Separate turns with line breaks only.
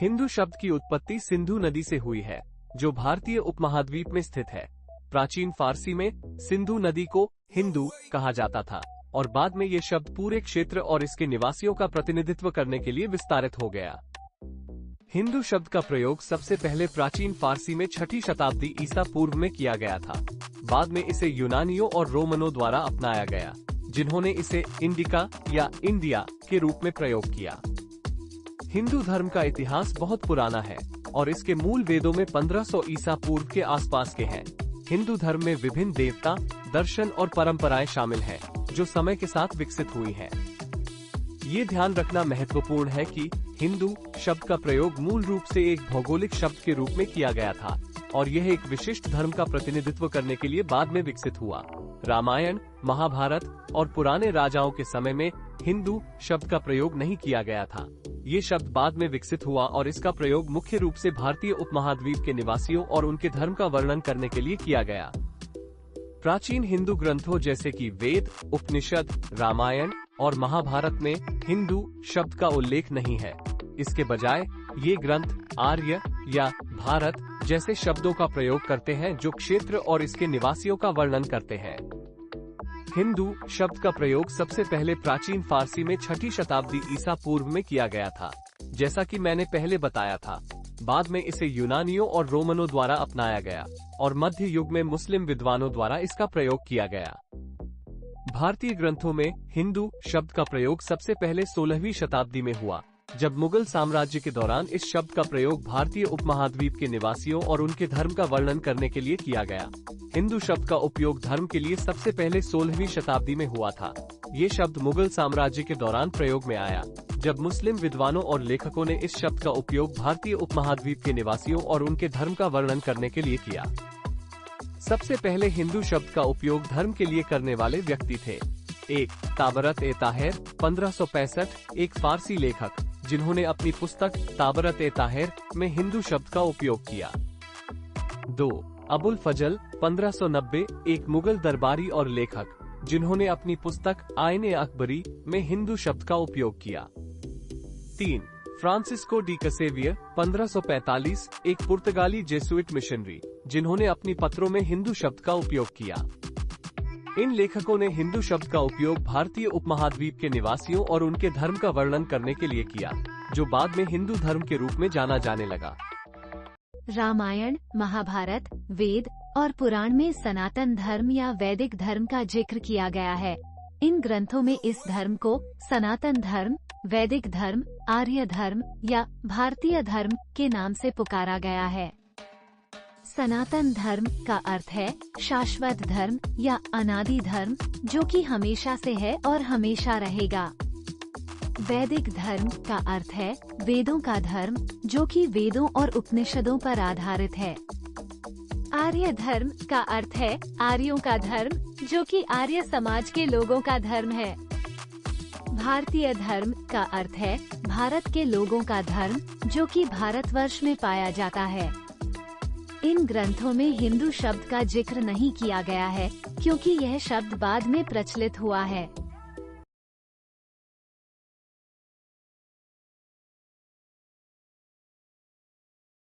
हिंदू शब्द की उत्पत्ति सिंधु नदी से हुई है, जो भारतीय उपमहाद्वीप में स्थित है। प्राचीन फारसी में सिंधु नदी को हिंदू कहा जाता था और बाद में ये शब्द पूरे क्षेत्र और इसके निवासियों का प्रतिनिधित्व करने के लिए विस्तारित हो गया। हिंदू शब्द का प्रयोग सबसे पहले प्राचीन फारसी में 6ठी शताब्दी ईसा पूर्व में किया गया था। बाद में इसे यूनानियों और रोमनों द्वारा अपनाया गया, जिन्होंने इसे इंडिका या इंडिया के रूप में प्रयोग किया। हिंदू धर्म का इतिहास बहुत पुराना है और इसके मूल वेदों में 1500 ईसा पूर्व के आसपास के हैं। हिंदू धर्म में विभिन्न देवता, दर्शन और परंपराएं शामिल हैं, जो समय के साथ विकसित हुई हैं। ये ध्यान रखना महत्वपूर्ण है कि हिंदू शब्द का प्रयोग मूल रूप से एक भौगोलिक शब्द के रूप में किया गया था और यह एक विशिष्ट धर्म का प्रतिनिधित्व करने के लिए बाद में विकसित हुआ। रामायण, महाभारत और पुराने राजाओं के समय में हिंदू शब्द का प्रयोग नहीं किया गया था। ये शब्द बाद में विकसित हुआ और इसका प्रयोग मुख्य रूप से भारतीय उपमहाद्वीप के निवासियों और उनके धर्म का वर्णन करने के लिए किया गया। प्राचीन हिंदू ग्रंथों जैसे कि वेद, उपनिषद, रामायण और महाभारत में हिंदू शब्द का उल्लेख नहीं है। इसके बजाय ये ग्रंथ आर्य या भारत जैसे शब्दों का प्रयोग करते हैं, जो क्षेत्र और इसके निवासियों का वर्णन करते हैं। हिंदू शब्द का प्रयोग सबसे पहले प्राचीन फारसी में 6ठी शताब्दी ईसा पूर्व में किया गया था, जैसा कि मैंने पहले बताया था। बाद में इसे यूनानियों और रोमनों द्वारा अपनाया गया और मध्य युग में मुस्लिम विद्वानों द्वारा इसका प्रयोग किया गया। भारतीय ग्रंथों में हिंदू शब्द का प्रयोग सबसे पहले 16वीं शताब्दी में हुआ, जब मुगल साम्राज्य के दौरान इस शब्द का प्रयोग भारतीय उपमहाद्वीप के निवासियों और उनके धर्म का वर्णन करने के लिए किया गया। हिंदू शब्द का उपयोग धर्म के लिए सबसे पहले 16वीं शताब्दी में हुआ था। ये शब्द मुगल साम्राज्य के दौरान प्रयोग में आया, जब मुस्लिम विद्वानों और लेखकों ने इस शब्द का उपयोग भारतीय उपमहाद्वीप के निवासियों और उनके धर्म का वर्णन करने के लिए किया। सबसे पहले हिंदू शब्द का उपयोग धर्म के लिए करने वाले व्यक्ति थे। 1. ताबरत-ए-ताहिर 1565, एक फारसी लेखक, जिन्होंने अपनी पुस्तक ताबरत-ए-ताहिर में हिंदू शब्द का उपयोग किया। 2. अबुल फजल 1590, एक मुगल दरबारी और लेखक, जिन्होंने अपनी पुस्तक आईन-ए-अकबरी में हिंदू शब्द का उपयोग किया। 3. फ्रांसिस्को डी कसेवियर 1545, एक पुर्तगाली जेसुइट मिशनरी, जिन्होंने अपनी पत्रों में हिंदू शब्द का उपयोग किया। इन लेखकों ने हिंदू शब्द का उपयोग भारतीय उपमहाद्वीप के निवासियों और उनके धर्म का वर्णन करने के लिए किया, जो बाद में हिंदू धर्म के रूप में जाना जाने लगा।
रामायण, महाभारत, वेद और पुराण में सनातन धर्म या वैदिक धर्म का जिक्र किया गया है। इन ग्रंथों में इस धर्म को सनातन धर्म, वैदिक धर्म, आर्य धर्म या भारतीय धर्म के नाम से पुकारा गया है। सनातन धर्म का अर्थ है शाश्वत धर्म या अनादि धर्म, जो कि हमेशा से है और हमेशा रहेगा। वैदिक धर्म का अर्थ है वेदों का धर्म, जो कि वेदों और उपनिषदों पर आधारित है। आर्य धर्म का अर्थ है आर्यों का धर्म, जो कि आर्य समाज के लोगों का धर्म है। भारतीय धर्म का अर्थ है भारत के लोगों का धर्म, जो कि भारतवर्ष में पाया जाता है। इन ग्रंथों में हिंदू शब्द का जिक्र नहीं किया गया है, क्योंकि यह शब्द बाद में प्रचलित हुआ है।